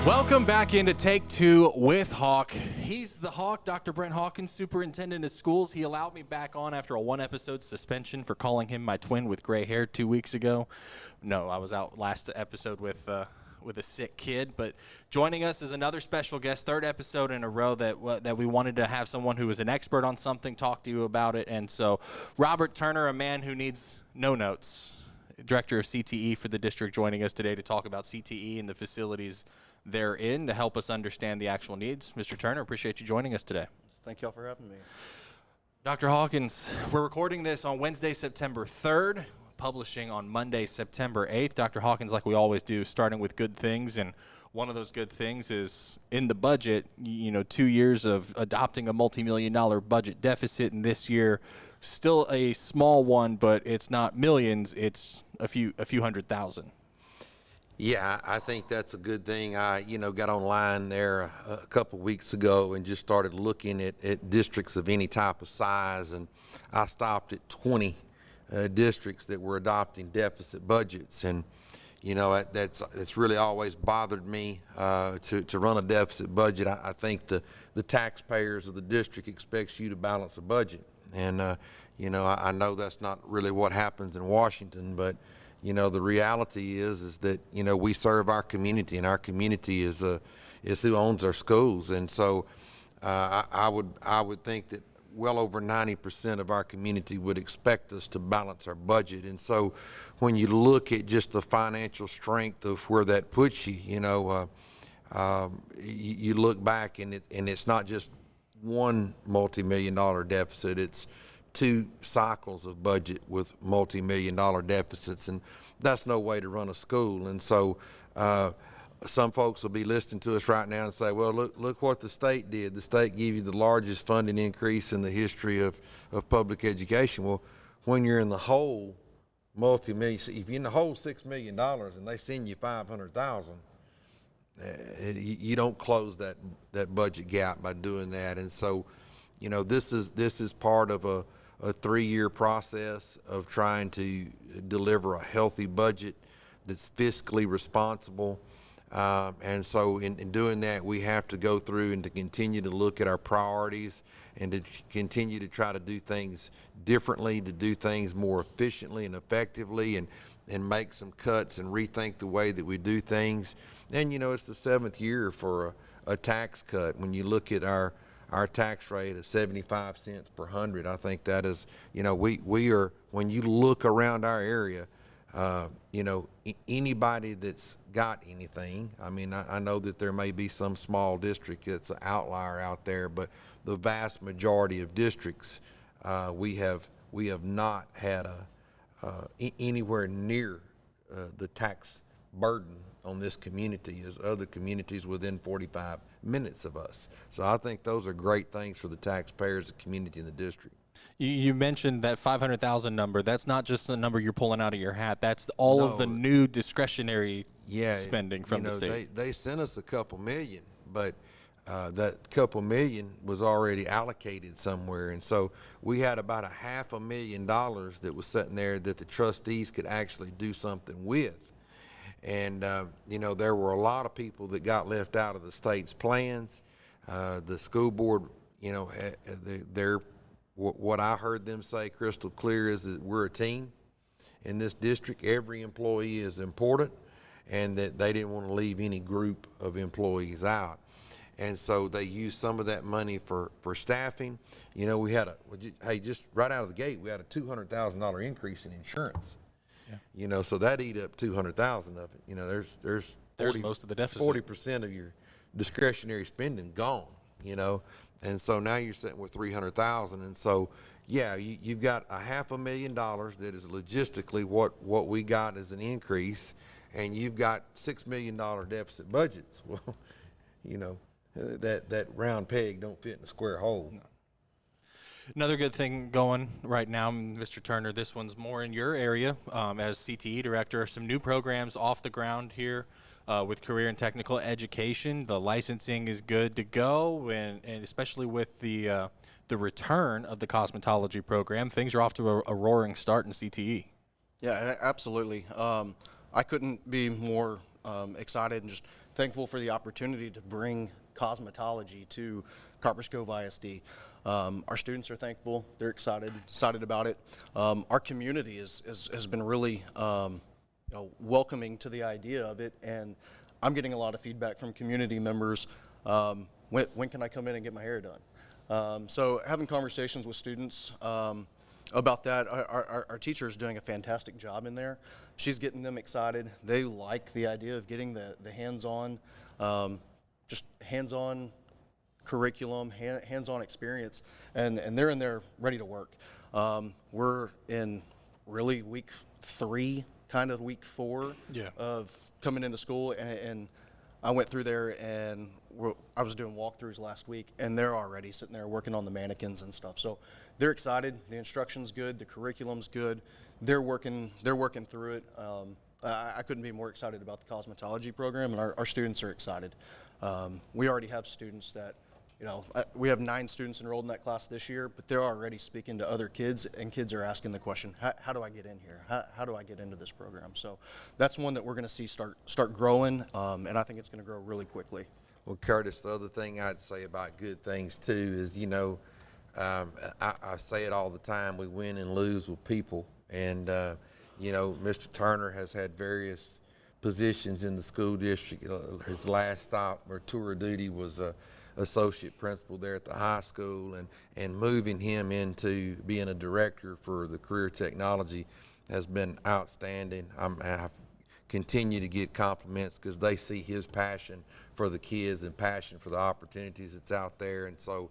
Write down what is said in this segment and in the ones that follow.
Welcome back into Take Two with Hawk. He's the Hawk, Dr. Brent Hawkins, superintendent of schools. He allowed me back on after a one-episode suspension for calling him my twin with gray hair 2 weeks ago. No, I was out last episode with a sick kid. But joining us is another special guest, third episode in a row that we wanted to have someone who was an expert on something talk to you about it. And so Robert Turner, a man who needs no notes, director of CTE for the district, joining us today to talk about CTE and the facilities therein to help us understand the actual needs. Mr. Turner, appreciate you joining us today. Thank y'all for having me. Dr. Hawkins, we're recording this on Wednesday, September 3rd, publishing on Monday, September 8th. Dr. Hawkins, like we always do, starting with good things, and one of those good things is in the budget, 2 years of adopting a multi-million-dollar budget deficit, and this year still a small one, but it's not millions, it's a few hundred thousand. Yeah, I think that's a good thing. I, got online there a couple weeks ago and just started looking at districts of any type of size, and I stopped at 20 districts that were adopting deficit budgets, and that's really always bothered me to run a deficit budget. I think the taxpayers of the district expects you to balance a budget, and I know that's not really what happens in Washington, but the reality is that, we serve our community, and our community is who owns our schools. And so I would think that well over 90% of our community would expect us to balance our budget. And so when you look at just the financial strength of where that puts you, you look back and it's not just one multi-million-dollar deficit, it's 2 cycles of budget with multi-million-dollar deficits, and that's no way to run a school. And so some folks will be listening to us right now and say, well, look what the state did. The state gave you the largest funding increase in the history of public education. Well, when you're in the hole, multi-million, if you're in the hole $6 million and they send you $500,000, you don't close that budget gap by doing that. And so, this is part of a 3-year process of trying to deliver a healthy budget that's fiscally responsible. And so in doing that, we have to go through and to continue to look at our priorities and to continue to try to do things differently, to do things more efficiently and effectively, and make some cuts and rethink the way that we do things. And, it's the 7th year for a tax cut. When you look at our tax rate of 75 cents per hundred, I think that is, we are, when you look around our area, anybody that's got anything, I know that there may be some small district that's an outlier out there, but the vast majority of districts, we have not had anywhere near the tax burden on this community as other communities within 45 minutes of us. So I think those are great things for the taxpayers, the community, and the district. You mentioned that 500,000 number. That's not just a number you're pulling out of your hat. That's all of the new discretionary spending from the state. They sent us a couple million, but that couple million was already allocated somewhere. And so we had about $500,000 that was sitting there that the trustees could actually do something with. And, there were a lot of people that got left out of the state's plans. The school board, what I heard them say crystal clear is that we're a team in this district. Every employee is important, and that they didn't want to leave any group of employees out. And so they used some of that money for staffing. We had just right out of the gate, we had a $200,000 increase in insurance. Yeah. So that eat up 200,000 of it. There's most of the deficit. 40% of your discretionary spending gone. And so now you're sitting with 300,000. And so, you've got $500,000 that is logistically what we got as an increase, and you've got $6 million deficit budgets. Well, that round peg don't fit in a square hole. No. Another good thing going right now, Mr. Turner, this one's more in your area as CTE director. Some new programs off the ground here with career and technical education. The licensing is good to go, and especially with the return of the cosmetology program, things are off to a roaring start in CTE. Yeah, absolutely. I couldn't be more excited and just thankful for the opportunity to bring cosmetology to Copperas Cove ISD. Our students are thankful. They're excited about it. Our community has been really welcoming to the idea of it, and I'm getting a lot of feedback from community members. When can I come in and get my hair done? So having conversations with students about that. Our teacher is doing a fantastic job in there. She's getting them excited. They like the idea of getting the hands-on, just hands-on curriculum, hands-on experience, and they're in there ready to work. We're in really week 3, kind of week 4 of coming into school, and I went through there and I was doing walkthroughs last week, and they're already sitting there working on the mannequins and stuff. So they're excited. The instruction's good. The curriculum's good. They're working through it. I couldn't be more excited about the cosmetology program, and our students are excited. We already have students that, we have 9 students enrolled in that class this year, but they're already speaking to other kids, and kids are asking the question, how do I get in here? How do I get into this program? So that's one that we're going to see start growing, and I think it's going to grow really quickly. Well, Kurtis, the other thing I'd say about good things too is, I say it all the time, we win and lose with people. And, Mr. Turner has had various positions in the school district. His last stop or tour of duty was associate principal there at the high school, and moving him into being a director for the career technology has been outstanding. I've continued to get compliments because they see his passion for the kids and passion for the opportunities that's out there. And so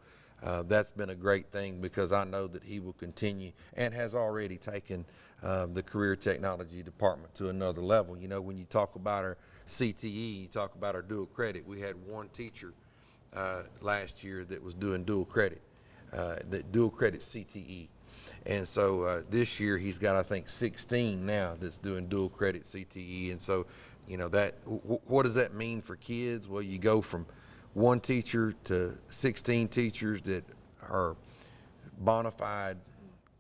that's been a great thing, because I know that he will continue and has already taken the career technology department to another level. When you talk about our CTE, you talk about our dual credit. We had one teacher last year that was doing dual credit, that dual credit CTE. And so this year he's got, I think, 16 now that's doing dual credit CTE. And so, what does that mean for kids? Well, you go from one teacher to 16 teachers that are bona fide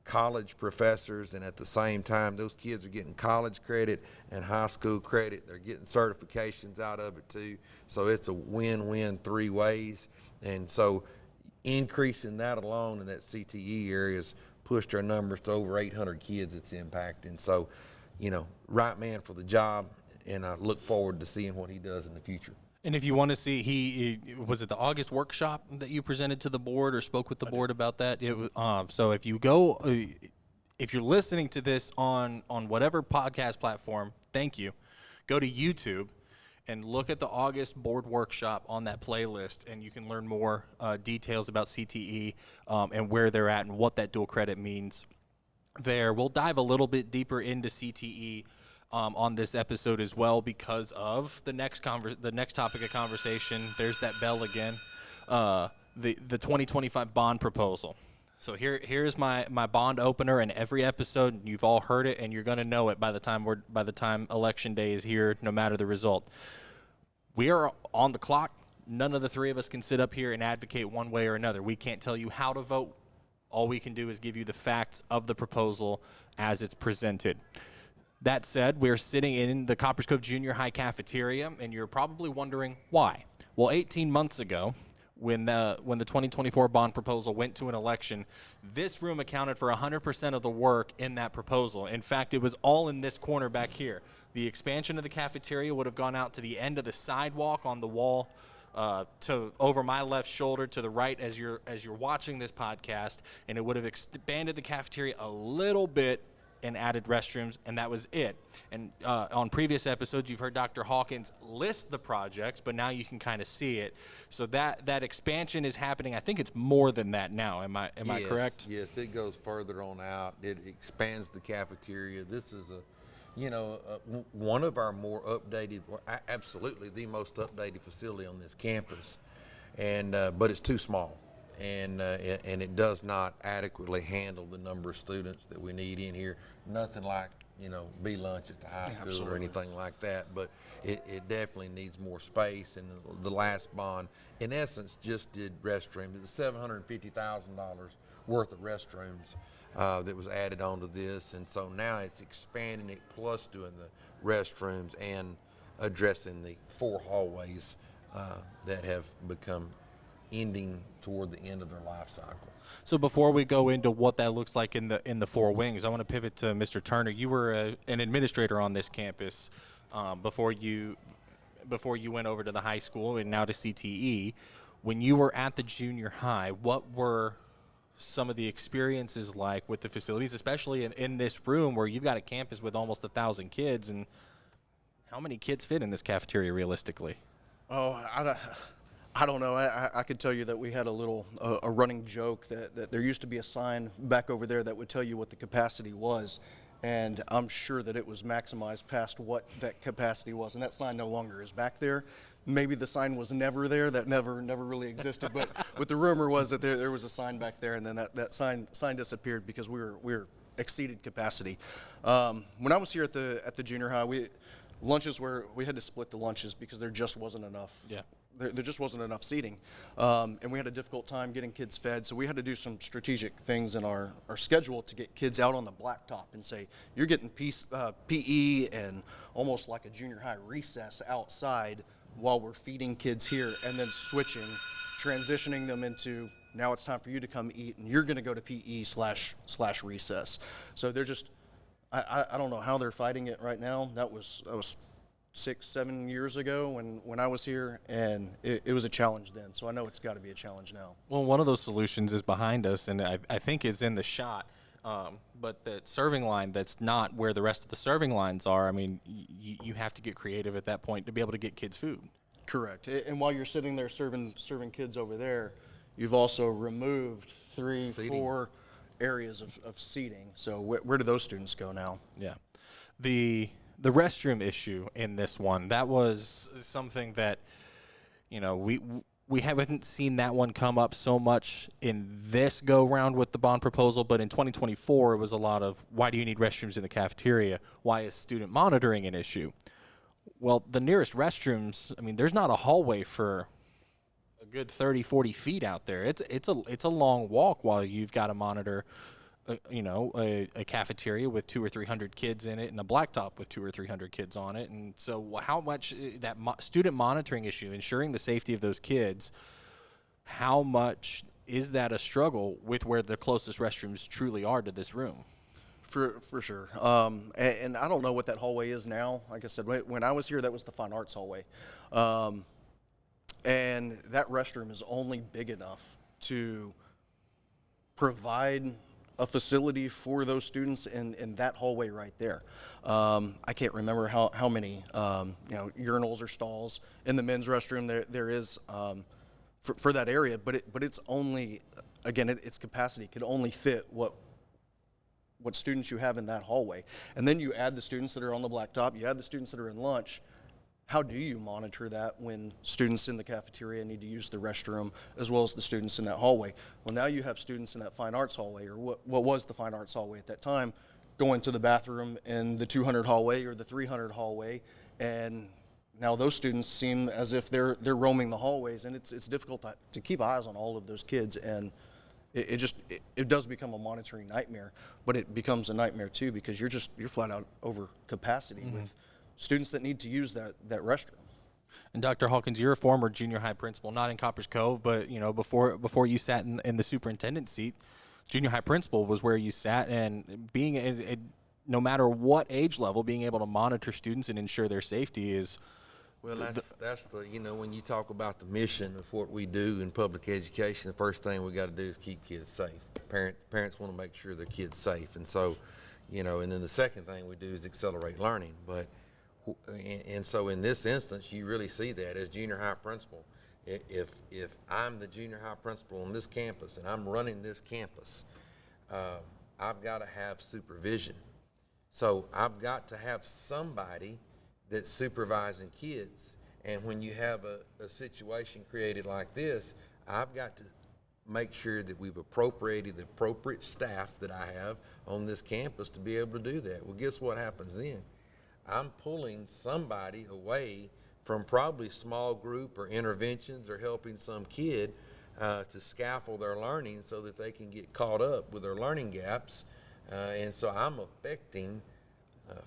college professors, and at the same time those kids are getting college credit and high school credit. They're getting certifications out of it too. So it's a win-win 3 ways. And so increasing that alone in that CTE area has pushed our numbers to over 800 kids it's impacting. So, right man for the job, and I look forward to seeing what he does in the future. And if you want to see, he was it the August workshop that you presented to the board or spoke with the board about that? So if you go, if you're listening to this on whatever podcast platform, thank you. Go to YouTube and look at the August board workshop on that playlist, and you can learn more details about CTE and where they're at and what that dual credit means there. We'll dive a little bit deeper into CTE on this episode as well, because of the next topic of conversation. There's that bell again, the 2025 bond proposal. So here's my bond opener, and every episode you've all heard it, and you're going to know it by the time election day is here, no matter the result. We are on the clock. None of the 3 of us can sit up here and advocate one way or another. We can't tell you how to vote. All we can do is give you the facts of the proposal as it's presented. That said, we're sitting in the Copperas Cove Junior High cafeteria, and you're probably wondering why. Well, 18 months ago, when the 2024 bond proposal went to an election, this room accounted for 100% of the work in that proposal. In fact, it was all in this corner back here. The expansion of the cafeteria would have gone out to the end of the sidewalk on the wall, to over my left shoulder to the right as you're watching this podcast, and it would have expanded the cafeteria a little bit and added restrooms, and that was it. And on previous episodes, you've heard Dr. Hawkins list the projects, but now you can kind of see it. So that expansion is happening. I think it's more than that now. Am I correct? Yes, it goes further on out. It expands the cafeteria. This is one of our more updated, absolutely the most updated facility on this campus, and but it's too small. And it does not adequately handle the number of students that we need in here. Nothing like, B lunch at the high school Absolutely. or anything like that, but it definitely needs more space. And the last bond, in essence, just did restrooms. It was $750,000 worth of restrooms that was added onto this. And so now it's expanding it, plus doing the restrooms and addressing the 4 hallways that have become ending toward the end of their life cycle. So before we go into what that looks like in the 4 wings, I want to pivot to Mr. Turner. You were an administrator on this campus before you went over to the high school and now to CTE. When you were at the junior high, what were some of the experiences like with the facilities, especially in this room where you've got a campus with almost 1,000 kids, and how many kids fit in this cafeteria realistically? Oh, I don't know. I could tell you that we had a running joke that there used to be a sign back over there that would tell you what the capacity was, and I'm sure that it was maximized past what that capacity was, and that sign no longer is back there. Maybe the sign was never there, that never really existed, but the rumor was that there was a sign back there, and then that sign disappeared because we were exceeded capacity. When I was here at the junior high, we had to split the lunches because there just wasn't enough. Yeah. There just wasn't enough seating, and we had a difficult time getting kids fed, so we had to do some strategic things in our schedule to get kids out on the blacktop and say, you're getting PE and almost like a junior high recess outside while we're feeding kids here, and then transitioning them into, now it's time for you to come eat, and you're going to go to PE/recess. So they're just, I don't know how they're fighting it right now. That was 6-7 years ago when I was here, and it was a challenge then, so I know it's got to be a challenge now. Well, one of those solutions is behind us, and I think it's in the shot, but the serving line that's not where the rest of the serving lines are, I mean, you have to get creative at that point to be able to get kids food. Correct. And while you're sitting there serving kids over there, you've also removed 3-4 areas of seating, so where do those students go now? Yeah. The restroom issue in this one, that was something that, we haven't seen that one come up so much in this go-round with the bond proposal, but in 2024, it was a lot of, why do you need restrooms in the cafeteria? Why is student monitoring an issue? Well, the nearest restrooms, I mean, there's not a hallway for a good 30, 40 feet out there. It's a long walk while you've got to monitor a cafeteria with 200 or 300 kids in it and a blacktop with 200 or 300 kids on it. And so how much that student monitoring issue, ensuring the safety of those kids, how much is that a struggle with where the closest restrooms truly are to this room? For sure. And I don't know what that hallway is now. Like I said, when I was here, that was the fine arts hallway. And that restroom is only big enough to provide a facility for those students in that hallway right there. I can't remember how many urinals or stalls in the men's restroom there is for that area, but it's only, again, its capacity could only fit what students you have in that hallway. And then you add the students that are on the blacktop, you add the students that are in lunch. How do you monitor that when students in the cafeteria need to use the restroom as well as the students in that hallway? Well, now you have students in that fine arts hallway, or what was the fine arts hallway at that time, going to the bathroom in the 200 hallway or the 300 hallway, and now those students seem as if they're roaming the hallways, and it's difficult to keep eyes on all of those kids, and it does become a monitoring nightmare, but it becomes a nightmare too because you're flat out over capacity with students that need to use that restroom. And Dr. Hawkins, you're a former junior high principal, not in Coppers Cove, but before you sat in the superintendent seat, junior high principal was where you sat, and being no matter what age level, being able to monitor students and ensure their safety is. Well, that's the when you talk about the mission of what we do in public education, the first thing we got to do is keep kids safe. Parents want to make sure their kids safe, and so, and then the second thing we do is accelerate learning. But and so in this instance, you really see that as junior high principal. If I'm the junior high principal on this campus and I'm running this campus, I've got to have supervision. So I've got to have somebody that's supervising kids. And when you have a situation created like this, I've got to make sure that we've appropriated the appropriate staff that I have on this campus to be able to do that. Well, guess what happens then? I'm pulling somebody away from probably small group or interventions or helping some kid to scaffold their learning so that they can get caught up with their learning gaps. And so I'm affecting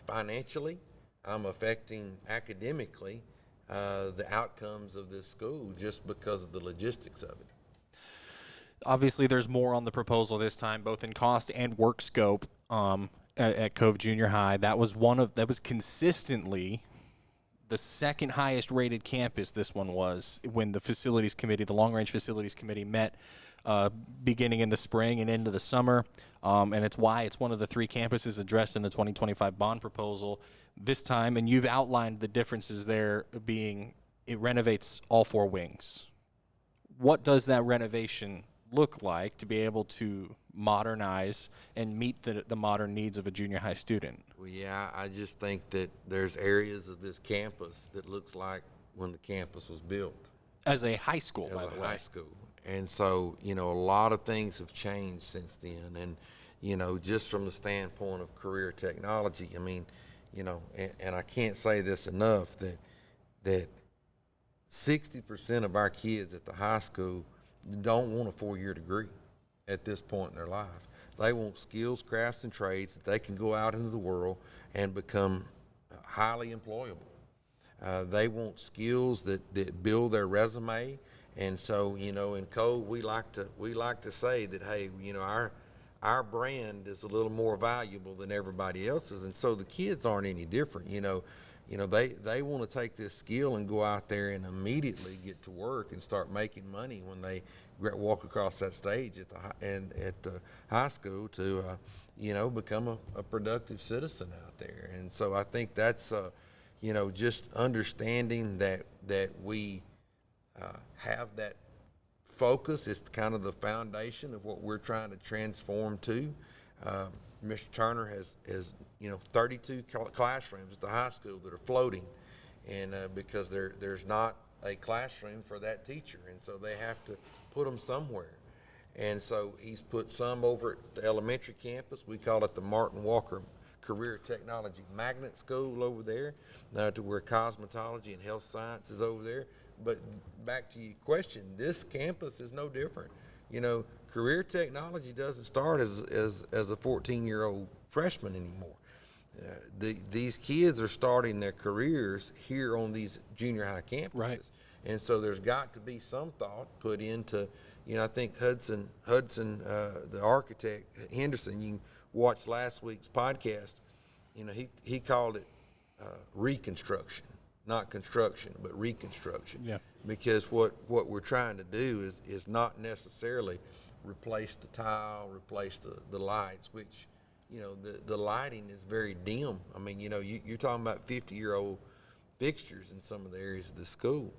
financially, I'm affecting academically the outcomes of this school just because of the logistics of it. Obviously, there's more on the proposal this time, both in cost and work scope. At Cove Junior High, that was consistently the second highest rated campus. This one was when the facilities committee, the long range facilities committee, met beginning in the spring and into the summer, and it's why it's one of the 3 campuses addressed in the 2025 bond proposal this time. And you've outlined the differences there, being it renovates all 4 wings. What does that renovation look like to be able to modernize and meet the modern needs of a junior high student? Well, yeah, I just think that there's areas of this campus that looks like when the campus was built. As a high school, by the way. High school. And so, a lot of things have changed since then. And, just from the standpoint of career technology, I mean, and I can't say this enough, that 60% of our kids at the high school don't want a 4-year degree at this point in their life. They want skills, crafts, and trades that they can go out into the world and become highly employable. They want skills that build their resume. And so, in Cove, we like to say that, hey, our brand is a little more valuable than everybody else's. And so the kids aren't any different. They want to take this skill and go out there and immediately get to work and start making money when they walk across that stage at the high school to, become a productive citizen out there. And so I think that's, just understanding that we have that focus is kind of the foundation of what we're trying to transform to. Mr. Turner has 32 classrooms at the high school that are floating, and because there's not a classroom for that teacher, and so they have to put them somewhere. And so he's put some over at the elementary campus. We call it the Martin Walker Career Technology Magnet School over there, to where cosmetology and health science is over there. But back to your question, this campus is no different. Career technology doesn't start as a 14-year-old freshman anymore. These kids are starting their careers here on these junior high campuses. Right. And so there's got to be some thought put into, I think Hudson, the architect, Henderson, you watched last week's podcast, he called it reconstruction. Not construction, but reconstruction. Yeah. Because what we're trying to do is not necessarily replace the tile, replace the lights, which, the lighting is very dim. I mean, you're talking about 50-year-old fixtures in some of the areas of the school.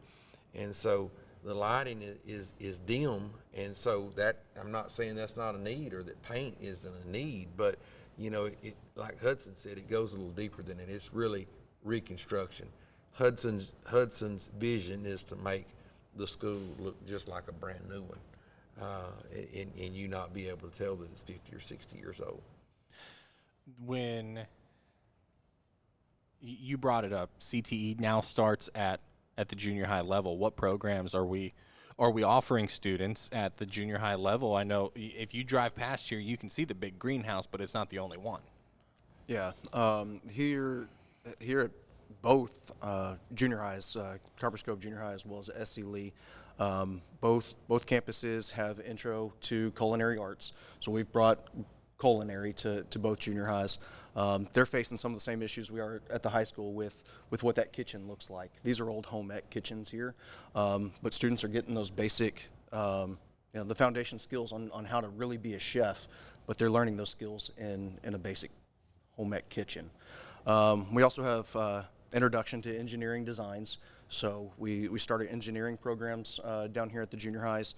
And so the lighting is dim. And so that, I'm not saying that's not a need or that paint isn't a need, but, it, like Hudson said, it goes a little deeper than it. It's really reconstruction. Hudson's vision is to make the school look just like a brand new one, and you not be able to tell that it's 50 or 60 years old. When you brought it up, CTE now starts at the junior high level. What programs are we offering students at the junior high level? I know if you drive past here, you can see the big greenhouse, but it's not the only one. Yeah, here at both junior highs, Cove Junior High as well as SC Lee, both campuses have intro to culinary arts. So we've brought culinary to both junior highs. They're facing some of the same issues we are at the high school with what that kitchen looks like. These are old home ec kitchens here, but students are getting those basic, the foundation skills on how to really be a chef, but they're learning those skills in a basic home ec kitchen. We also have introduction to engineering designs. So we started engineering programs down here at the junior highs.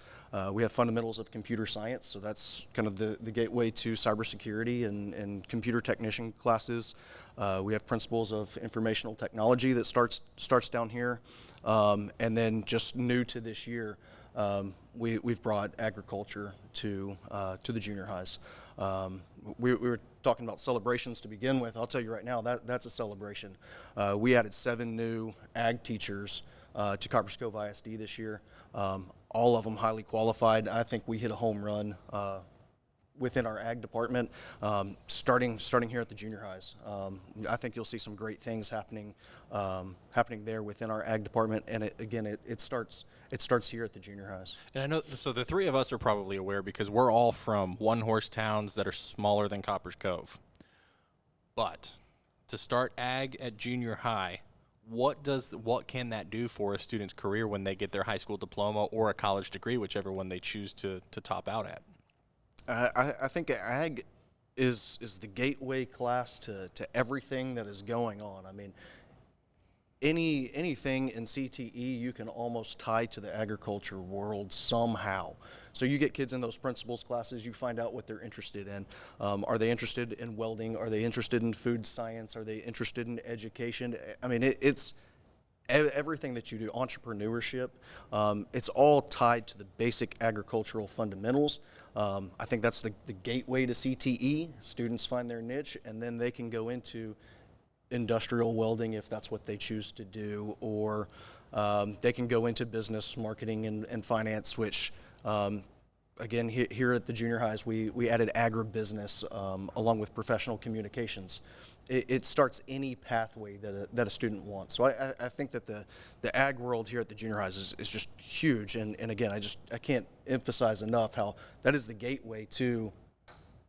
We have fundamentals of computer science, so that's kind of the gateway to cybersecurity and computer technician classes. We have principles of informational technology that starts down here, and then just new to this year, we've brought agriculture to the junior highs. We were talking about celebrations to begin with. I'll tell you right now, that's a celebration. We added 7 new ag teachers to Cove ISD this year. All of them highly qualified. I think we hit a home run within our ag department, starting here at the junior highs. I think you'll see some great things happening there within our ag department, and it starts here at the junior highs. And I know, so the three of us are probably aware because we're all from one-horse towns that are smaller than Copper's Cove. But to start ag at junior high, what can that do for a student's career when they get their high school diploma or a college degree, whichever one they choose to top out at? I think ag is the gateway class to everything that is going on. I mean, anything in CTE you can almost tie to the agriculture world somehow. So you get kids in those principles classes, you find out what they're interested in. Are they interested in welding? Are they interested in food science? Are they interested in education? I mean, it's everything that you do, entrepreneurship, it's all tied to the basic agricultural fundamentals. I think that's the gateway to CTE. Students find their niche, and then they can go into industrial welding if that's what they choose to do, or they can go into business, marketing, and finance, which again, here at the junior highs, we added agribusiness along with professional communications. It starts any pathway that a student wants. So I think that the ag world here at the junior highs is just huge, and again, I can't emphasize enough how that is the gateway to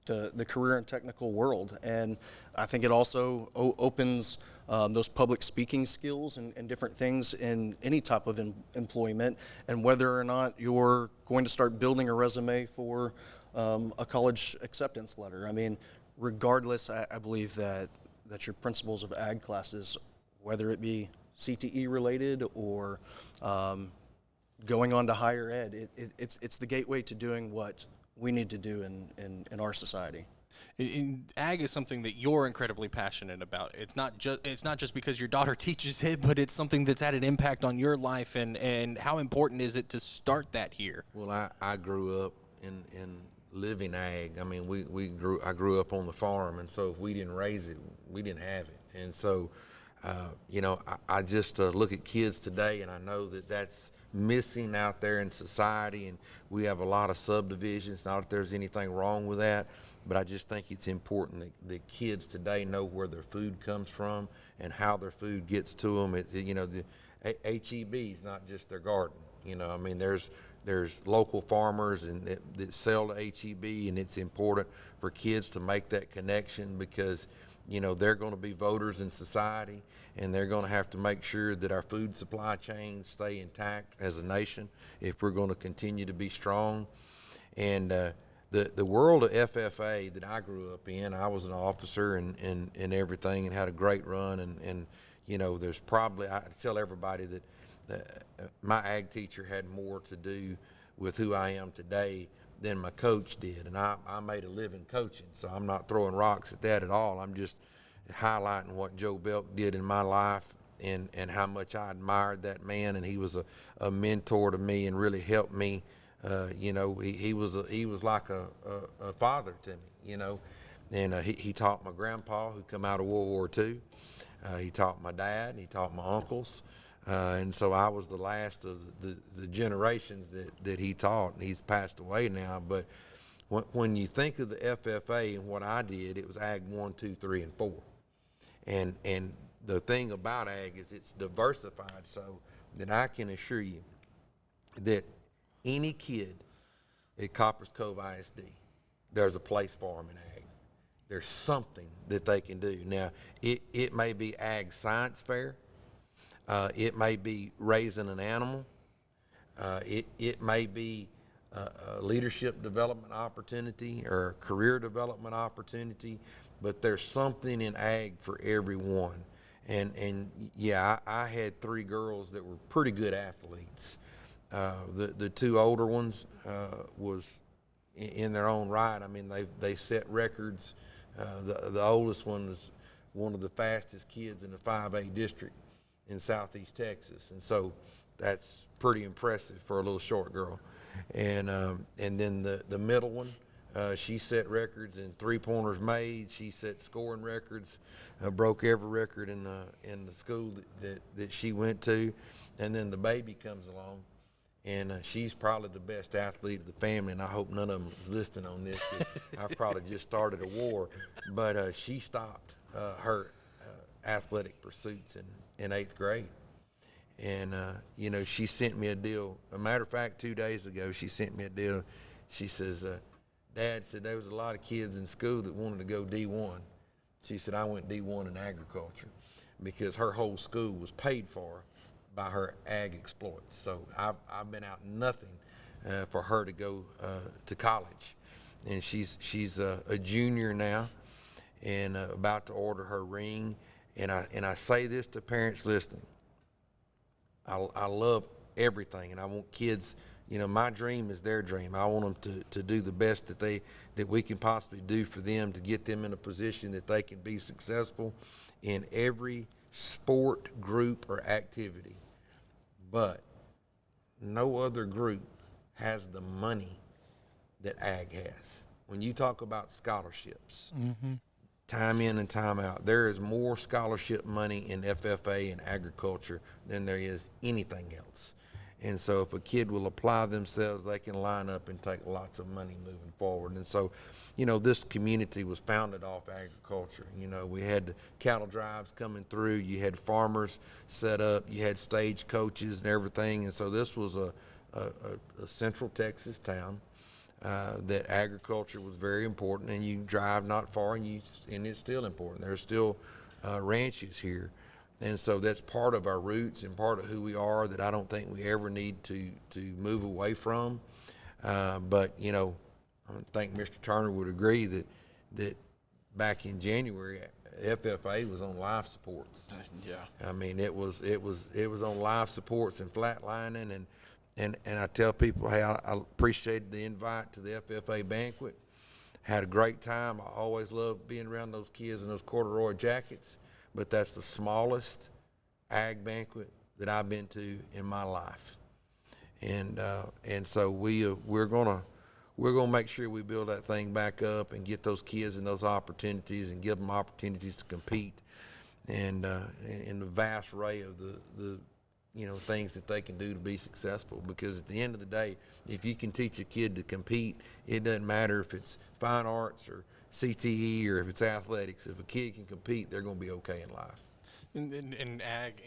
the career and technical world. And I think it also opens those public speaking skills and different things in any type of employment, and whether or not you're going to start building a resume for a college acceptance letter. I mean, regardless, I believe that your principles of ag classes, whether it be CTE related or going on to higher ed, it's the gateway to doing what we need to do in our society. Ag is something that you're incredibly passionate about. It's not just because your daughter teaches it, but it's something that's had an impact on your life. And how important is it to start that here? Well, I grew up in living ag. I mean, I grew up on the farm, and so if we didn't raise it, we didn't have it. And so, I just look at kids today, and I know that that's missing out there in society, and we have a lot of subdivisions. Not that there's anything wrong with that, but I just think it's important that kids today know where their food comes from and how their food gets to them. The HEB is not just their garden. I mean, there's local farmers and that sell to HEB, and it's important for kids to make that connection because they're going to be voters in society, and they're going to have to make sure that our food supply chains stay intact as a nation if we're going to continue to be strong. And the world of FFA that I grew up in, I was an officer and everything, and had a great run. And there's probably, I tell everybody that my ag teacher had more to do with who I am today than my coach did. And I made a living coaching, so I'm not throwing rocks at that at all. I'm just highlighting what Joe Belk did in my life and how much I admired that man. And he was a mentor to me and really helped me. He was like a father to me, and he taught my grandpa, who come out of World War II. He taught my dad, he taught my uncles. And so I was the last of the generations that he taught, and he's passed away now. But when you think of the FFA and what I did, it was Ag 1, 2, 3, and 4. And the thing about Ag is it's diversified, so that I can assure you that any kid at Copper's Cove ISD, there's a place for them in Ag. There's something that they can do. Now, it may be Ag Science Fair. It may be raising an animal. It may be a leadership development opportunity or a career development opportunity, but there's something in ag for everyone. And yeah, I had 3 girls that were pretty good athletes. The 2 older ones was in their own right. I mean, they set records. The oldest one is one of the fastest kids in the 5A district in Southeast Texas, and so that's pretty impressive for a little short girl. And then the middle one, she set records in 3-pointers made. She set scoring records, broke every record in the school that she went to. And then the baby comes along, And she's probably the best athlete of the family, and I hope none of them is listening on this, 'cause I've probably just started a war. But she stopped her athletic pursuits in 8th grade. And, she sent me a deal. A matter of fact, 2 days ago, she sent me a deal. She says, Dad said there was a lot of kids in school that wanted to go D1. She said, I went D1 in agriculture because her whole school was paid for by her ag exploits. So I've been out nothing for her to go to college. And she's a junior now and about to order her ring. And I say this to parents listening. I love everything, and I want kids, my dream is their dream. I want them to do the best that we can possibly do for them to get them in a position that they can be successful in every sport, group, or activity. But no other group has the money that ag has. When you talk about scholarships, time in and time out, there is more scholarship money in FFA and agriculture than there is anything else. And so if a kid will apply themselves, they can line up and take lots of money moving forward. And so, this community was founded off agriculture. We had the cattle drives coming through. You had farmers set up. You had stage coaches and everything. And so this was a central Texas town. That agriculture was very important, and you drive not far, and it's still important. There's still ranches here, and so that's part of our roots and part of who we are that I don't think we ever need to move away from. But I think Mr. Turner would agree that back in January, FFA was on life supports. Yeah. I mean, it was on life supports and flatlining. And I tell people, hey, I appreciated the invite to the FFA banquet. Had a great time. I always loved being around those kids in those corduroy jackets. But that's the smallest ag banquet that I've been to in my life. And so we're gonna make sure we build that thing back up and get those kids in those opportunities and give them opportunities to compete. And in the vast array of the things that they can do to be successful, because at the end of the day, if you can teach a kid to compete, it doesn't matter if it's fine arts or CTE or if it's athletics. If a kid can compete, they're going to be okay in life. In ag,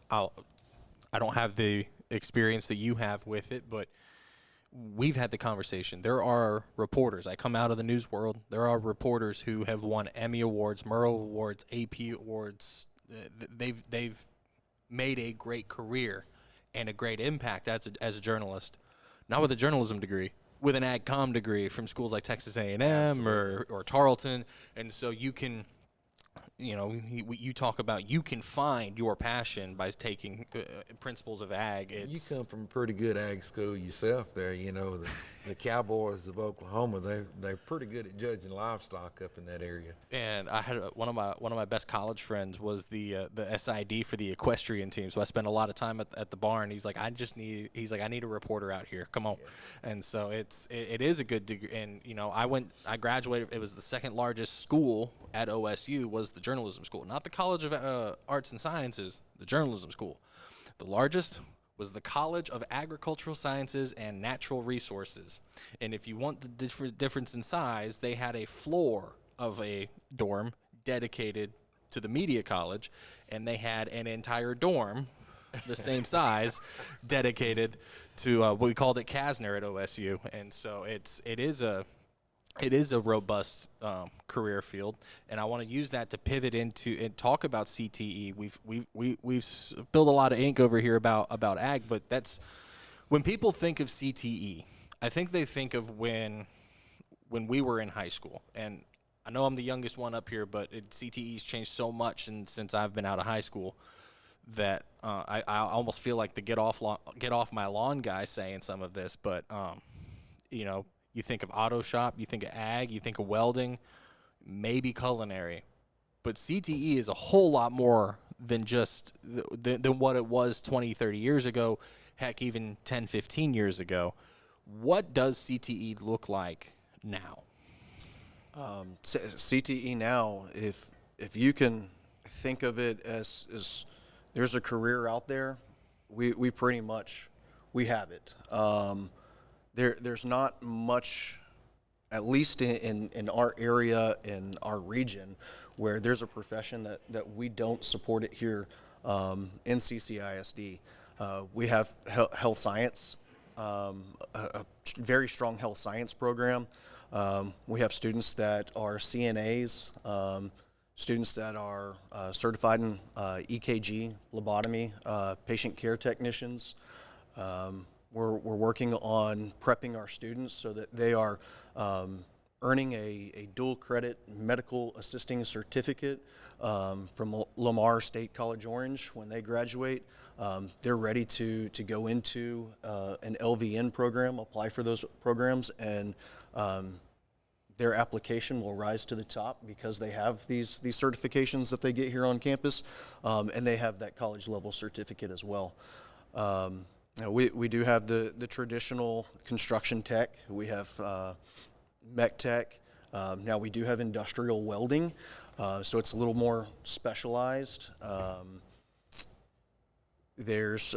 I don't have the experience that you have with it, but we've had the conversation. There are reporters. I come out of the news world. There are reporters who have won Emmy Awards, Murrow Awards, AP Awards. They've made a great career and a great impact as a journalist, not with a journalism degree, with an ag comm degree from schools like Texas A&M or Tarleton. And so you can, you talk about you can find your passion by taking principles of ag. You come from a pretty good ag school yourself there. The Cowboys of Oklahoma, they're pretty good at judging livestock up in that area. And I had one of my best college friends was the SID for the equestrian team. So I spent a lot of time at the barn. He's like, I need a reporter out here. Come on. Yeah. And so it is a good degree. And I graduated. It was the second largest school at OSU was the journalism school, not the College of Arts and Sciences, the journalism school. The largest was the College of Agricultural Sciences and Natural Resources. And if you want the difference in size, they had a floor of a dorm dedicated to the media college, and they had an entire dorm the same size dedicated to what we called it Kasner at OSU. And so it is a robust career field, and I want to use that to pivot into and talk about CTE. We've spilled a lot of ink over here about ag, but that's when people think of CTE. I think they think of when we were in high school, and I know I'm the youngest one up here, but CTE's changed so much since I've been out of high school that I almost feel like the get off my lawn guy saying some of this, but you think of auto shop, you think of ag, you think of welding, maybe culinary. But CTE is a whole lot more than just than what it was 20, 30 years ago, heck, even 10, 15 years ago. What does CTE look like now? CTE now, if you can think of it as there's a career out there, we pretty much we have it. There's not much, at least in our area, in our region, where there's a profession that we don't support it here in CCISD. We have health science, a very strong health science program. We have students that are CNAs, students that are certified in EKG, phlebotomy, patient care technicians. We're working on prepping our students so that they are earning a dual credit medical assisting certificate from Lamar State College Orange when they graduate. They're ready to go into an LVN program, apply for those programs, and their application will rise to the top because they have these certifications that they get here on campus, and they have that college level certificate as well. We do have the traditional construction tech. We have mech tech. Now we do have industrial welding, so it's a little more specialized. There's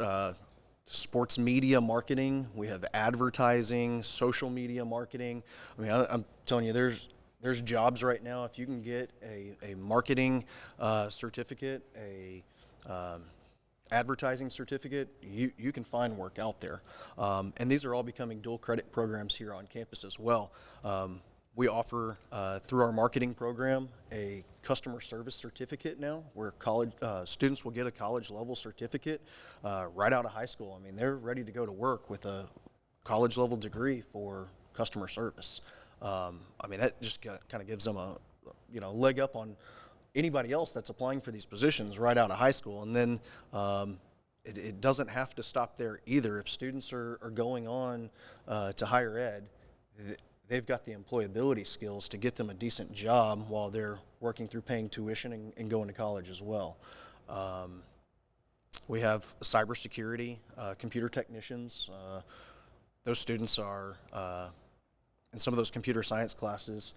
sports media marketing. We have advertising, social media marketing. I mean, I'm telling you, there's jobs right now. If you can get a marketing certificate, a advertising certificate, you can find work out there. And these are all becoming dual credit programs here on campus as well. We offer, through our marketing program, a customer service certificate now, where college students will get a college level certificate right out of high school. I mean, they're ready to go to work with a college level degree for customer service. I mean, that just kind of gives them a leg up on anybody else that's applying for these positions right out of high school. And then it doesn't have to stop there either. If students are going on to higher ed, they've got the employability skills to get them a decent job while they're working through paying tuition and going to college as well. We have cybersecurity, computer technicians. Those students are, in some of those computer science classes,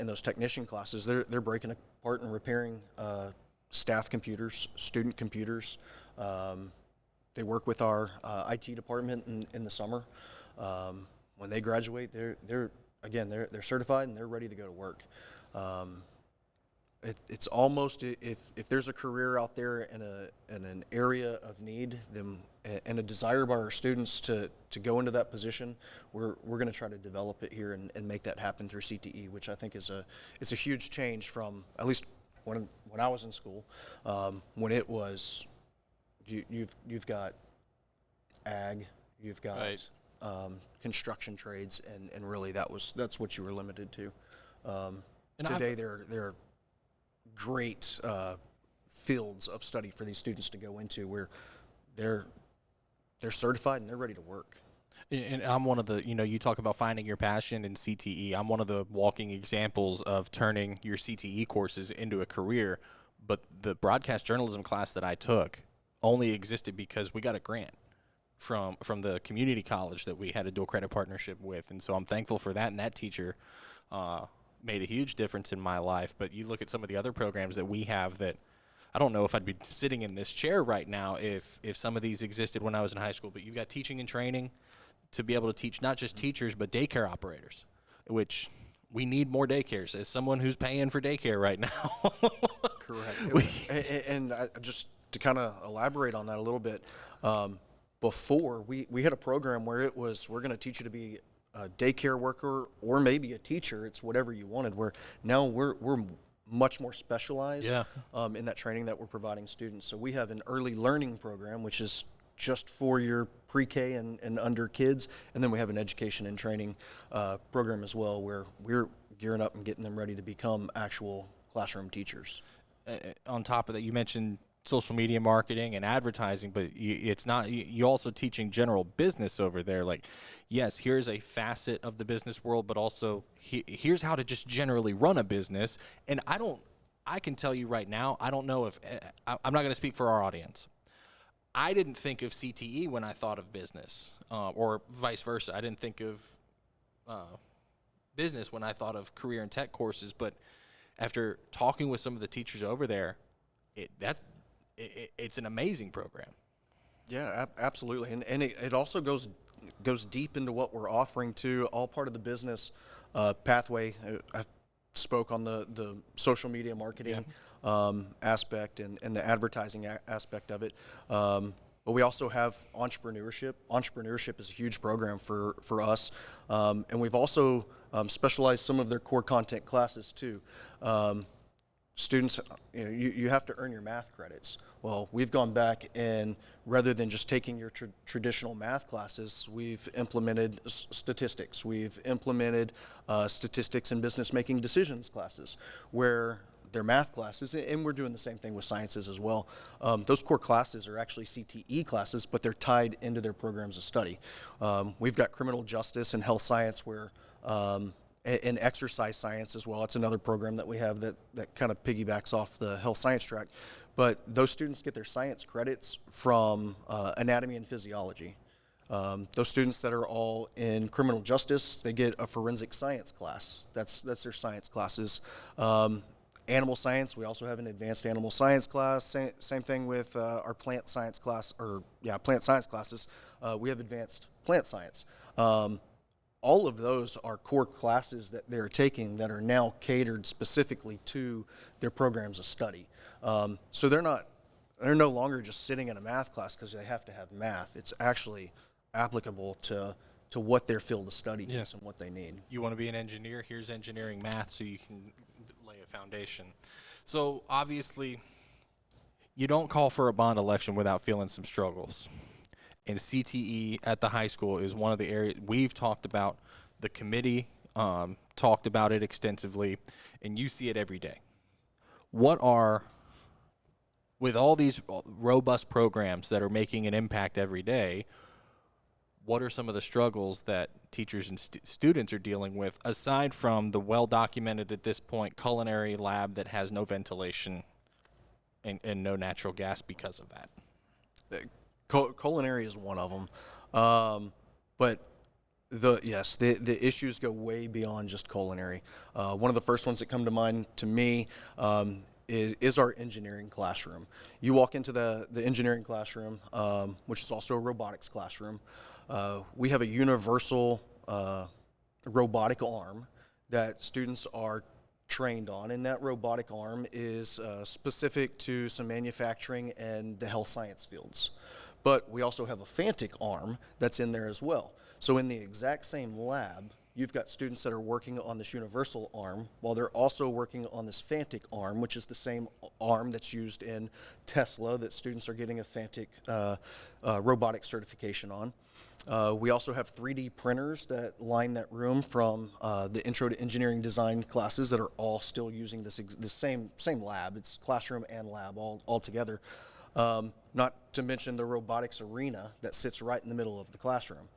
in those technician classes, they're breaking apart and repairing staff computers, student computers. They work with our IT department in the summer. When they graduate, they're certified and they're ready to go to work. It's almost, if there's a career out there in an area of need, and a desire by our students to go into that position, we're going to try to develop it here and make that happen through CTE, which I think is a huge change from at least when I was in school, when it was you've got ag, you've got right. Construction trades, and really that's what you were limited to. Today there are great fields of study for these students to go into where they're certified and they're ready to work. And I'm one of the, you talk about finding your passion in CTE. I'm one of the walking examples of turning your CTE courses into a career. But the broadcast journalism class that I took only existed because we got a grant from the community college that we had a dual credit partnership with. And so I'm thankful for that. And that teacher made a huge difference in my life. But you look at some of the other programs that we have that I don't know if I'd be sitting in this chair right now if some of these existed when I was in high school. But you've got teaching and training to be able to teach not just teachers but daycare operators, which we need more daycares. As someone who's paying for daycare right now. Correct. And just to kind of elaborate on that a little bit, before we had a program where it was, we're going to teach you to be a daycare worker or maybe a teacher. It's whatever you wanted. Where now we're much more specialized in that training that we're providing students. So we have an early learning program, which is just for your pre-K and under kids, and then we have an education and training program as well, where we're gearing up and getting them ready to become actual classroom teachers. On top of that, you mentioned social media marketing and advertising, but it's not, you also teaching general business over there. Like, yes, here's a facet of the business world, but also here's how to just generally run a business. And I can tell you right now, I don't know if, I'm not going to speak for our audience. I didn't think of CTE when I thought of business, or vice versa. I didn't think of business when I thought of career and tech courses, but after talking with some of the teachers over there, it's an amazing program. Yeah, absolutely. And it also goes deep into what we're offering too, all part of the business pathway. I spoke on the social media marketing aspect and the advertising aspect of it. But we also have entrepreneurship. Entrepreneurship is a huge program for us. And we've also specialized some of their core content classes too. Students, you have to earn your math credits. Well, we've gone back and rather than just taking your traditional math classes, we've implemented statistics. We've implemented statistics and business making decisions classes where they're math classes, and we're doing the same thing with sciences as well. Those core classes are actually CTE classes, but they're tied into their programs of study. We've got criminal justice and health science where and exercise science as well. It's another program that we have that kind of piggybacks off the health science track. But those students get their science credits from anatomy and physiology. Those students that are all in criminal justice, they get a forensic science class. That's their science classes. Animal science, we also have an advanced animal science class. Same thing with our plant science class, plant science classes. We have advanced plant science. All of those are core classes that they're taking that are now catered specifically to their programs of study. So they're no longer just sitting in a math class because they have to have math. It's actually applicable to what their field of study is and what they need. You want to be an engineer? Here's engineering math so you can lay a foundation. So obviously, you don't call for a bond election without feeling some struggles. And CTE at the high school is one of the areas we've talked about. The committee talked about it extensively, and you see it every day. With all these robust programs that are making an impact every day, what are some of the struggles that teachers and students are dealing with, aside from the well-documented at this point culinary lab that has no ventilation and no natural gas because of that? Culinary is one of them, but the issues go way beyond just culinary. One of the first ones that come to mind to me is our engineering classroom. You walk into the engineering classroom, which is also a robotics classroom. We have a universal robotic arm that students are trained on, and that robotic arm is specific to some manufacturing and the health science fields. But we also have a Fantic arm that's in there as well. So in the exact same lab, you've got students that are working on this universal arm while they're also working on this Fantic arm, which is the same arm that's used in Tesla that students are getting a Fantic robotic certification on. We also have 3D printers that line that room from the Intro to Engineering Design classes that are all still using the same lab. It's classroom and lab all together. Not to mention the robotics arena that sits right in the middle of the classroom.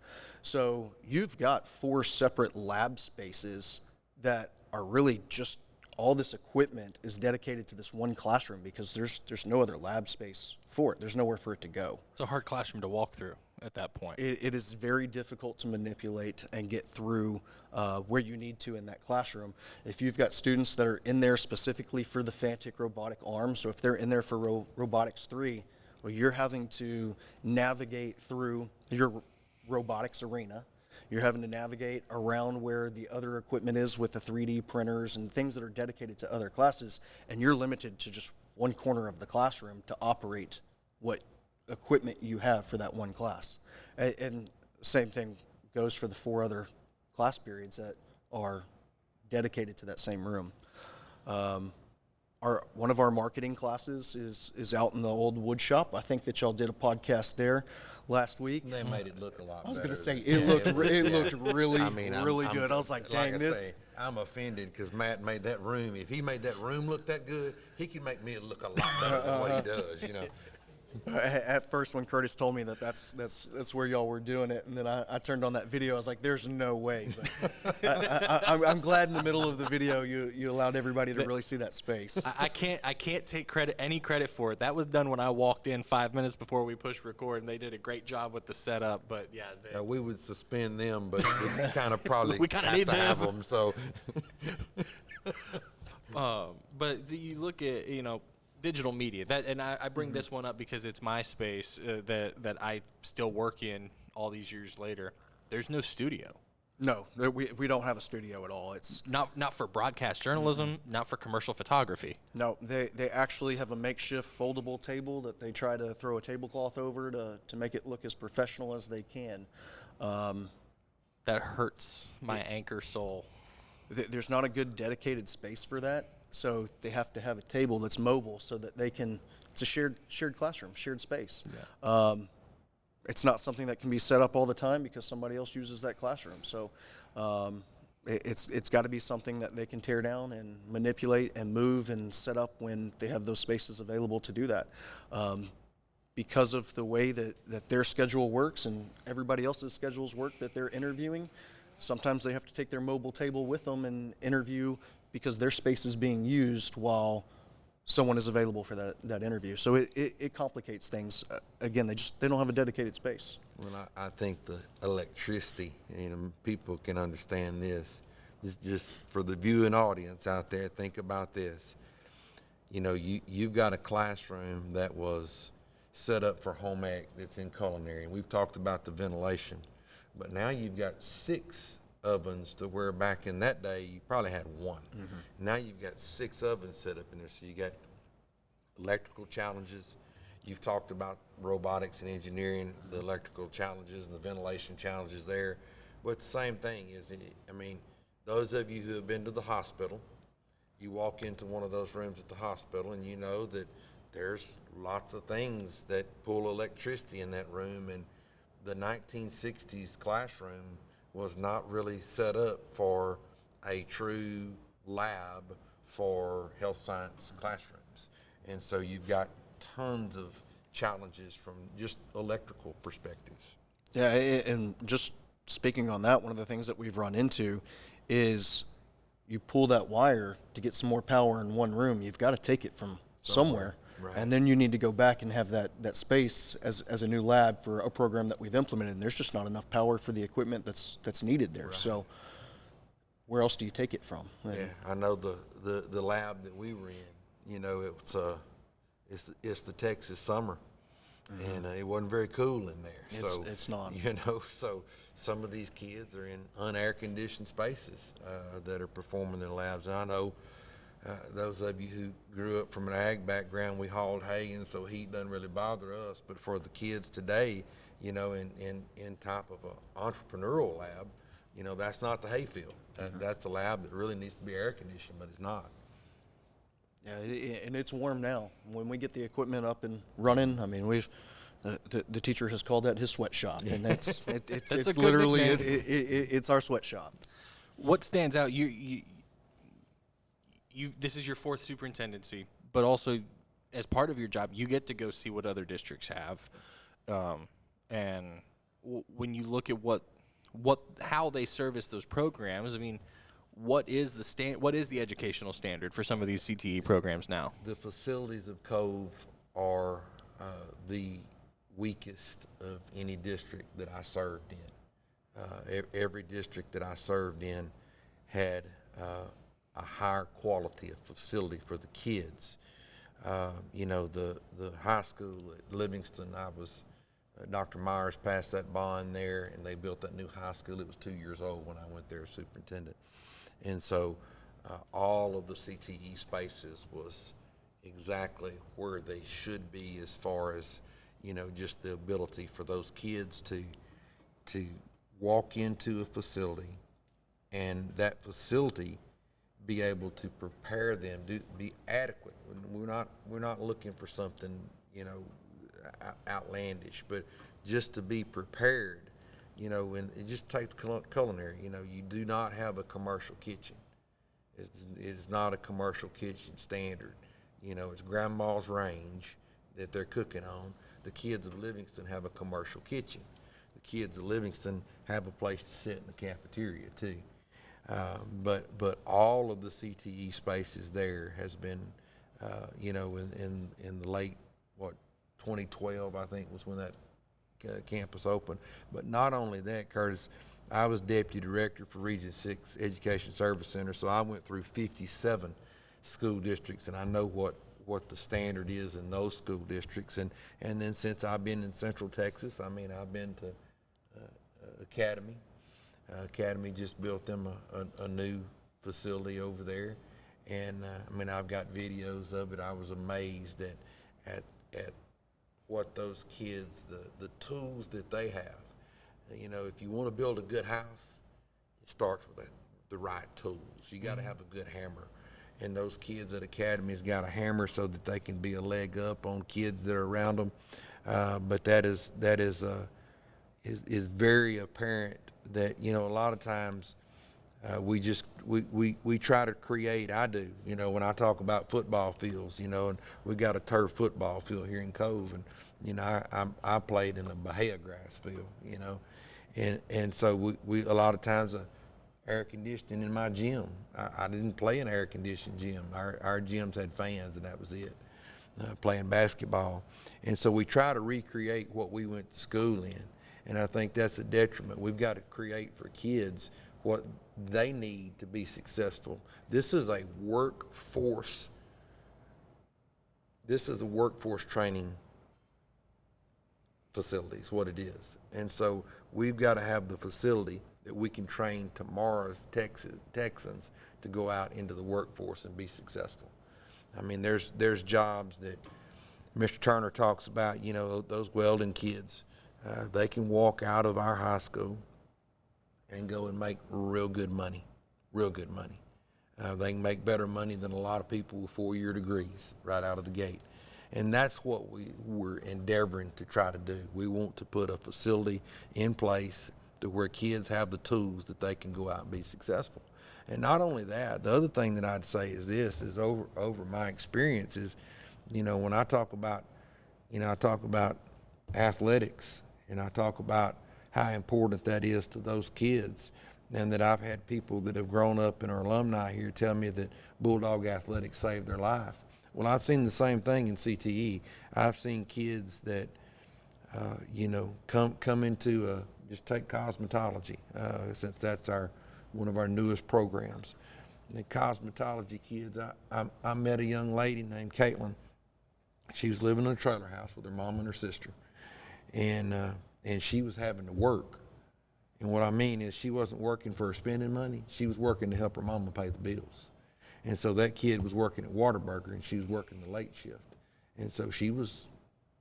So you've got 4 separate lab spaces that are really just all this equipment is dedicated to this one classroom because there's no other lab space for it. There's nowhere for it to go. It's a hard classroom to walk through at that point. It is very difficult to manipulate and get through where you need to in that classroom. If you've got students that are in there specifically for the Fantic robotic arm, so if they're in there for Robotics 3, well, you're having to navigate through your robotics arena. You're having to navigate around where the other equipment is with the 3D printers and things that are dedicated to other classes, and you're limited to just one corner of the classroom to operate what equipment you have for that one class. And same thing goes for the 4 other class periods that are dedicated to that same room. One of our marketing classes is out in the old wood shop. I think that y'all did a podcast there last week. They made it look a lot better. I was going to say, it looked really, really good. I was like, dang, I'm offended because Matt made that room. If he made that room look that good, he can make me look a lot better than what he does, At first, when Kurtis told me that's where y'all were doing it, and then I turned on that video, I was like, "There's no way." But I'm glad in the middle of the video you allowed everybody to really see that space. I can't take any credit for it. That was done when I walked in 5 minutes before we pushed record, and they did a great job with the setup. But yeah, we would suspend them, but we kind of probably we kind of have need to have them. So, but you look at digital media. I bring this one up because it's my space that I still work in all these years later. There's no studio. No, we don't have a studio at all. It's Not for broadcast journalism, not for commercial photography. no. They actually have a makeshift foldable table that they try to throw a tablecloth over to make it look as professional as they can. That hurts my anchor soul. There's not a good dedicated space for that, so they have to have a table that's mobile so that they can. It's a shared classroom, shared space. Yeah. It's not something that can be set up all the time because somebody else uses that classroom. So it's got to be something that they can tear down and manipulate and move and set up when they have those spaces available to do that. Because of the way that their schedule works and everybody else's schedules work that they're interviewing, sometimes they have to take their mobile table with them and interview because their space is being used while someone is available for that interview. So it complicates things. Again, they don't have a dedicated space. Well, I think the electricity, people can understand this. Just for the viewing audience out there, think about this. You've got a classroom that was set up for home ec that's in culinary, and we've talked about the ventilation. But now you've got 6 ovens to where back in that day you probably had 1. Mm-hmm. Now you've got 6 ovens set up in there, so you got electrical challenges. You've talked about robotics and engineering, the electrical challenges and the ventilation challenges there. But the same thing is, those of you who have been to the hospital, you walk into one of those rooms at the hospital and you know that there's lots of things that pull electricity in that room, and the 1960s classroom was not really set up for a true lab for health science classrooms. And so you've got tons of challenges from just electrical perspectives. Yeah, and just speaking on that, one of the things that we've run into is you pull that wire to get some more power in one room, you've got to take it from somewhere. Right. And then you need to go back and have that space as a new lab for a program that we've implemented, and there's just not enough power for the equipment that's needed there. Right. So where else do you take it from? Yeah, I know the lab that we were in, it's the Texas summer, mm-hmm. and it wasn't very cool in there. It's not. So some of these kids are in unair conditioned spaces that are performing their labs. And I know those of you who grew up from an ag background, we hauled hay, and so heat doesn't really bother us. But for the kids today, in type of an entrepreneurial lab, that's not the hay field. Mm-hmm. That's a lab that really needs to be air conditioned, but it's not. Yeah, and it's warm now. When we get the equipment up and running, we've the teacher has called that his sweatshop, and it's literally it's our sweatshop. What stands out? This is your 4th superintendency, but also as part of your job, you get to go see what other districts have, and when you look at how they service those programs, what is the educational standard for some of these CTE programs now? The facilities of Cove are the weakest of any district that I served in. Every district that I served in had a higher quality of facility for the kids. The high school at Livingston, Dr. Myers passed that bond there, and they built that new high school. It was 2 years old when I went there as superintendent. And so all of the CTE spaces was exactly where they should be as far as, just the ability for those kids to walk into a facility and that facility be able to prepare them to be adequate. We're not looking for something, outlandish, but just to be prepared. And just take the culinary. You do not have a commercial kitchen. It's not a commercial kitchen standard. It's grandma's range that they're cooking on. The kids of Livingston have a commercial kitchen. The kids of Livingston have a place to sit in the cafeteria too. But all of the CTE spaces there has been, in the late 2012, I think was when that campus open. But not only that, Kurtis, I was deputy director for Region 6 Education Service Center, so I went through 57 school districts, and I know what what the standard is in those school districts. And then since I've been in Central Texas, I mean, I've been to Academy. Academy just built them a new facility over there. And I mean, I've got videos of it. I was amazed at what those kids, the tools that they have. You know, if you want to build a good house, it starts with the right tools. You got to have a good hammer. And those kids at Academy's got a hammer so that they can be a leg up on kids that are around them. But that is very apparent that, you know, a lot of times we try to create. I do, you know, when I talk about football fields, you know, and we got a turf football field here in Cove, and you know, I played in a Bahia grass field, you know, and so we a lot of times air conditioning in my gym. I didn't play in an air conditioned gym. Our gyms had fans, and that was it. Playing basketball, and so we try to recreate what we went to school in, and I think that's a detriment. We've got to create for kids what they need to be successful. This is a workforce. This is a workforce training facility is what it is. And so we've got to have the facility that we can train tomorrow's Texans to go out into the workforce and be successful. I mean, there's jobs that Mr. Turner talks about, you know, those welding kids. They can walk out of our high school and go and make real good money. They can make better money than a lot of people with 4-year degrees right out of the gate. And that's what we're endeavoring to try to do. We want to put a facility in place to where kids have the tools that they can go out and be successful. And not only that, the other thing that I'd say is this, is over my experience is, you know, when I talk about athletics, and I talk about how important that is to those kids, and that I've had people that have grown up and are alumni here tell me that Bulldog Athletics saved their life. Well, I've seen the same thing in CTE. I've seen kids that, you know, come into just take cosmetology, since that's one of our newest programs. The cosmetology kids, I met a young lady named Caitlin. She was living in a trailer house with her mom and her sister, and she was having to work. And what I mean is, she wasn't working for her spending money. She was working to help her mama pay the bills. And so that kid was working at Whataburger, and she was working the late shift. And so she was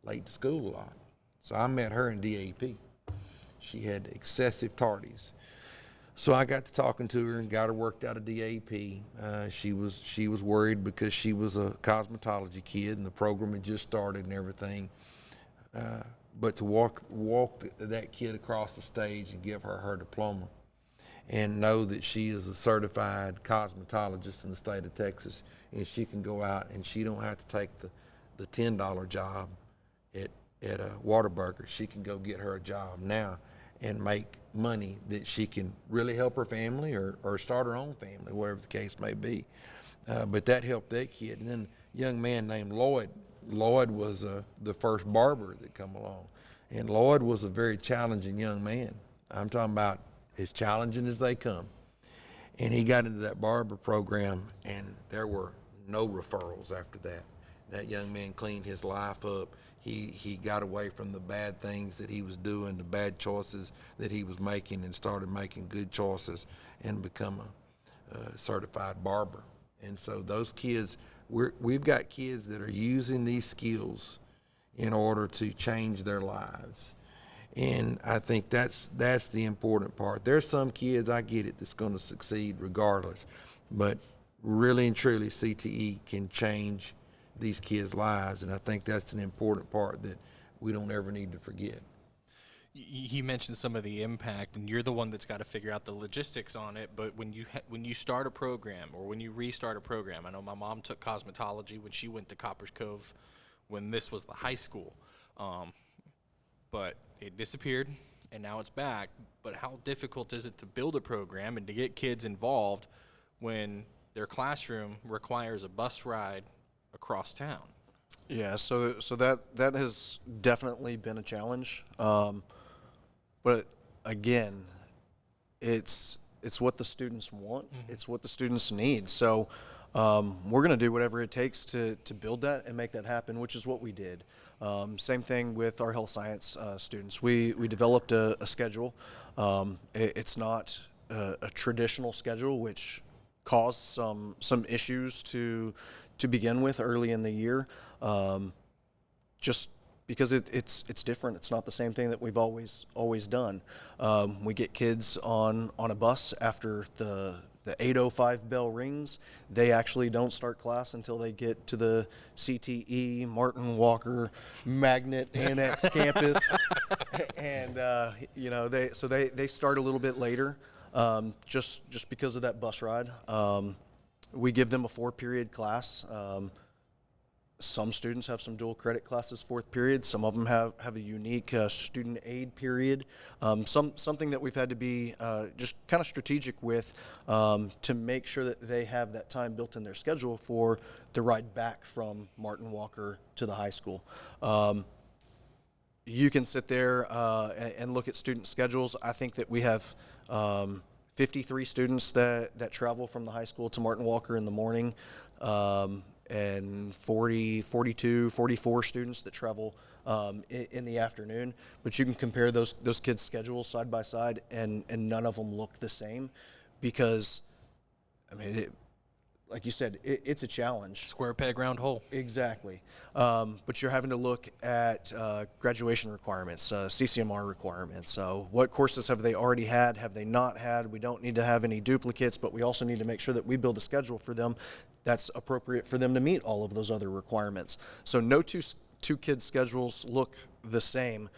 late to school a lot. So I met her in DAP. She had excessive tardies. So I got to talking to her and got her worked out of DAP. She was worried because she was a cosmetology kid, and the program had just started and everything. But to walk that kid across the stage and give her diploma, and know that she is a certified cosmetologist in the state of Texas, and she can go out and she don't have to take the $10 job at a Whataburger. She can go get her a job now and make money that she can really help her family or start her own family, whatever the case may be. But that helped that kid. And then a young man named Lloyd. Lloyd was the first barber that come along. And Lloyd was a very challenging young man. I'm talking about as challenging as they come. And he got into that barber program, and there were no referrals after that. That young man cleaned his life up. He got away from the bad things that he was doing, the bad choices that he was making, and started making good choices and become a certified barber. And so those kids, we've got kids that are using these skills in order to change their lives. And I think that's the important part. There's some kids, I get it, that's going to succeed regardless. But really and truly, CTE can change these kids' lives. And I think that's an important part that we don't ever need to forget. He mentioned some of the impact, and you're the one that's got to figure out the logistics on it. But when you start a program, or when you restart a program, I know my mom took cosmetology when she went to Coppers Cove when this was the high school. But it disappeared, and now it's back. But how difficult is it to build a program and to get kids involved when their classroom requires a bus ride across town? Yeah, so that has definitely been a challenge. But again, it's what the students want. Mm-hmm. It's what the students need. So we're going to do whatever it takes to build that and make that happen, which is what we did. Same thing with our health science students. We developed a schedule. It's not a traditional schedule, which caused some issues to begin with early in the year, just because it's different. It's not the same thing that we've always done. We get kids on a bus after the 8:05 bell rings. They actually don't start class until they get to the CTE Martin Walker Magnet Annex campus, and they start a little bit later, just because of that bus ride. We give them a 4-period class. Some students have some dual credit classes, 4th period. Some of them have a unique student aid period. Something that we've had to be just kind of strategic with, to make sure that they have that time built in their schedule for the ride back from Martin Walker to the high school. You can sit there and look at student schedules. I think that we have 53 students that travel from the high school to Martin Walker in the morning. And 42, 44 students that travel in the afternoon. But you can compare those kids' schedules side by side, and none of them look the same, because, I mean, like you said, it's a challenge. Square peg, round hole. Exactly. But you're having to look at graduation requirements, CCMR requirements. So what courses have they already had? Have they not had? We don't need to have any duplicates, but we also need to make sure that we build a schedule for them that's appropriate for them to meet all of those other requirements. So no two kids' schedules look the same.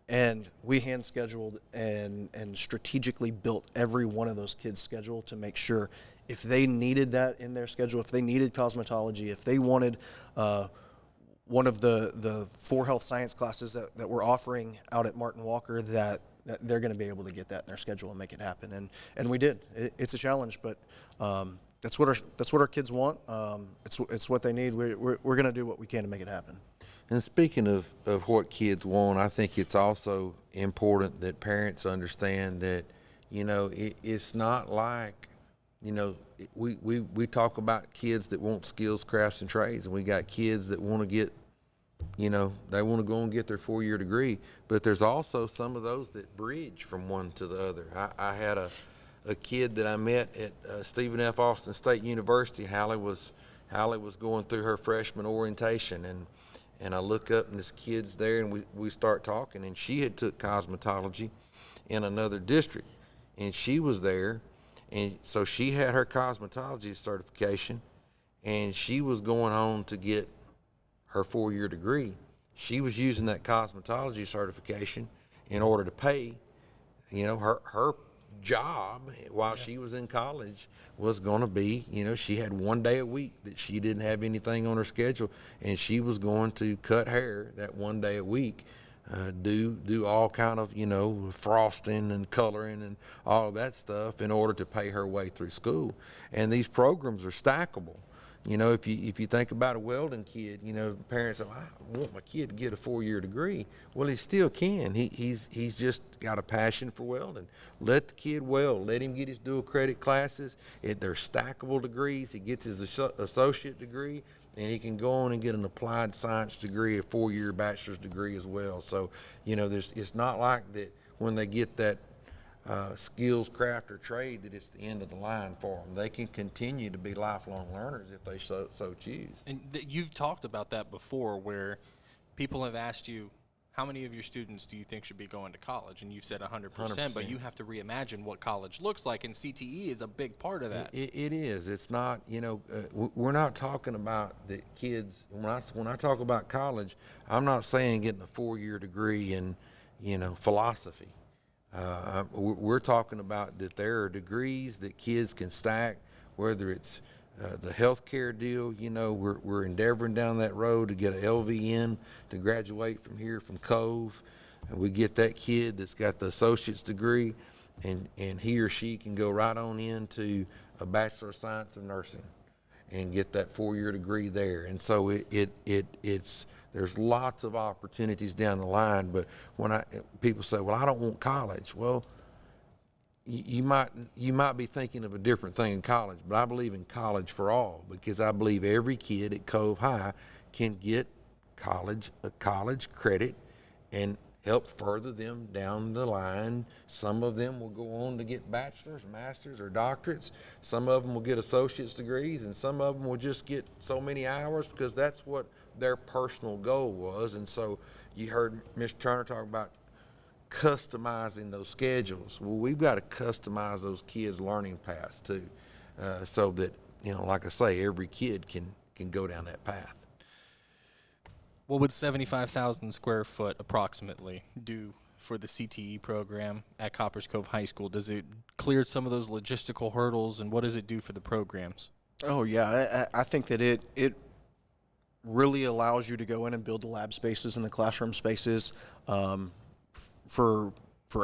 And we hand scheduled and strategically built every one of those kids' schedule to make sure if they needed that in their schedule, if they needed cosmetology, if they wanted one of the 4 health science classes that we're offering out at Martin Walker, that they're going to be able to get that in their schedule and make it happen. And we did. It's a challenge, but that's what our kids want. It's what they need. We're going to do what we can to make it happen. And speaking of what kids want, I think it's also important that parents understand that, it's not like, we talk about kids that want skills, crafts, and trades, and we got kids that want to get, they want to go and get their 4-year degree. But there's also some of those that bridge from one to the other. I had a kid that I met at Stephen F. Austin State University. Hallie was going through her freshman orientation, and I look up and this kid's there, and we start talking, and she had took cosmetology in another district, and she was there, and so she had her cosmetology certification, and she was going on to get her 4-year degree. She was using that cosmetology certification in order to pay, her job while she was in college was going to be, she had 1 day a week that she didn't have anything on her schedule, and she was going to cut hair that 1 day a week, do all kind of, frosting and coloring and all of that stuff in order to pay her way through school. And these programs are stackable. If you think about a welding kid, parents say, I want my kid to get a 4-year degree. Well, he still can. He's just got a passion for welding. Let the kid weld. Let him get his dual credit classes. They're stackable degrees. He gets his associate degree, and he can go on and get an applied science degree, a 4-year bachelor's degree as well. So, it's not like that when they get that skills, craft, or trade that it's the end of the line for them. They can continue to be lifelong learners if they so choose. And you've talked about that before, where people have asked you, how many of your students do you think should be going to college? And you've said 100%, but you have to reimagine what college looks like, and CTE is a big part of that. It is. It's not, we're not talking about the kids. When I talk about college, I'm not saying getting a 4-year degree in, philosophy. We're talking about that there are degrees that kids can stack, whether it's the healthcare deal. We're endeavoring down that road to get an LVN to graduate from here from Cove, and we get that kid that's got the associate's degree, and he or she can go right on into a Bachelor of Science of Nursing and get that 4-year degree there. And so it's there's lots of opportunities down the line. But when people say, well, I don't want college. Well, you might be thinking of a different thing in college, but I believe in college for all, because I believe every kid at Cove High can get a college credit and help further them down the line. Some of them will go on to get bachelor's, master's, or doctorates. Some of them will get associate's degrees, and some of them will just get so many hours because that's what their personal goal was. And so you heard Mr. Turner talk about customizing those schedules. Well, we've got to customize those kids' learning paths too, so that, like I say, every kid can go down that path. What would 75,000 square foot approximately do for the CTE program at Coppers Cove High School? Does it clear some of those logistical hurdles, and what does it do for the programs? Oh yeah, I think that it really allows you to go in and build the lab spaces and the classroom spaces for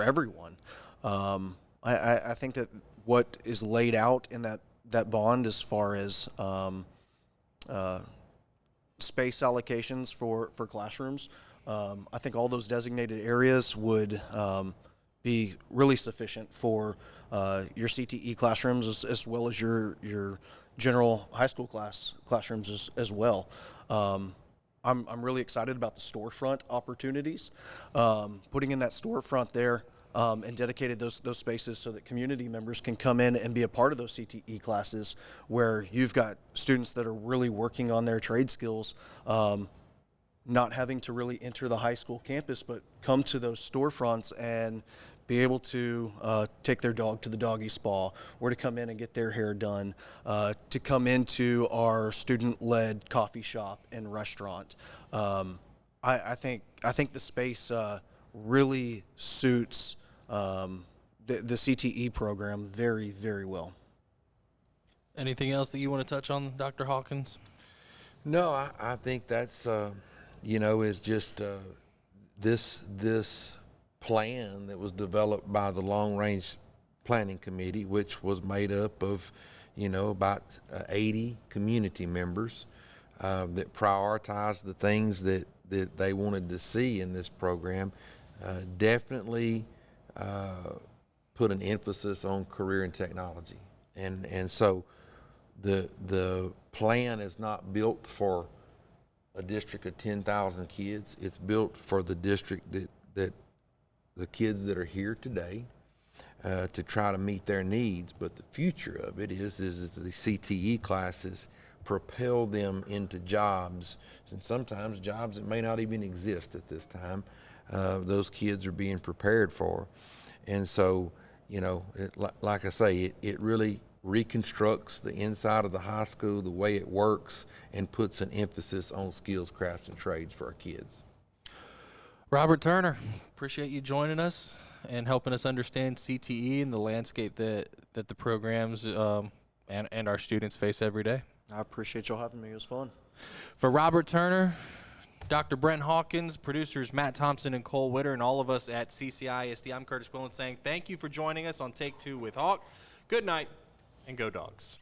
everyone. I think that what is laid out in that bond as far as space allocations for classrooms, I think all those designated areas would be really sufficient for your CTE classrooms as well as your general high school classrooms as well. I'm really excited about the storefront opportunities, putting in that storefront there, and dedicated those spaces so that community members can come in and be a part of those CTE classes, where you've got students that are really working on their trade skills, not having to really enter the high school campus, but come to those storefronts and be able to take their dog to the doggy spa, or to come in and get their hair done, to come into our student-led coffee shop and restaurant. I think the space really suits the CTE program very, very well. Anything else that you want to touch on, Dr. Hawkins? No, I think that's is just this plan that was developed by the Long Range Planning Committee, which was made up of about 80 community members that prioritized the things that they wanted to see in this program. Definitely put an emphasis on career and technology, and so the plan is not built for a district of 10,000 kids. It's built for the district that the kids that are here today, to try to meet their needs. But the future of it is that the CTE classes propel them into jobs, and sometimes jobs that may not even exist at this time. Those kids are being prepared for. And so, like I say, it really reconstructs the inside of the high school, the way it works, and puts an emphasis on skills, crafts, and trades for our kids. Robert Turner, appreciate you joining us and helping us understand CTE and the landscape that the programs and our students face every day. I appreciate y'all having me. It was fun. For Robert Turner, Dr. Brent Hawkins, producers Matt Thompson and Cole Witter, and all of us at CCISD, I'm Kurtis Quillen saying thank you for joining us on Take Two with Hawk. Good night, and go Dogs.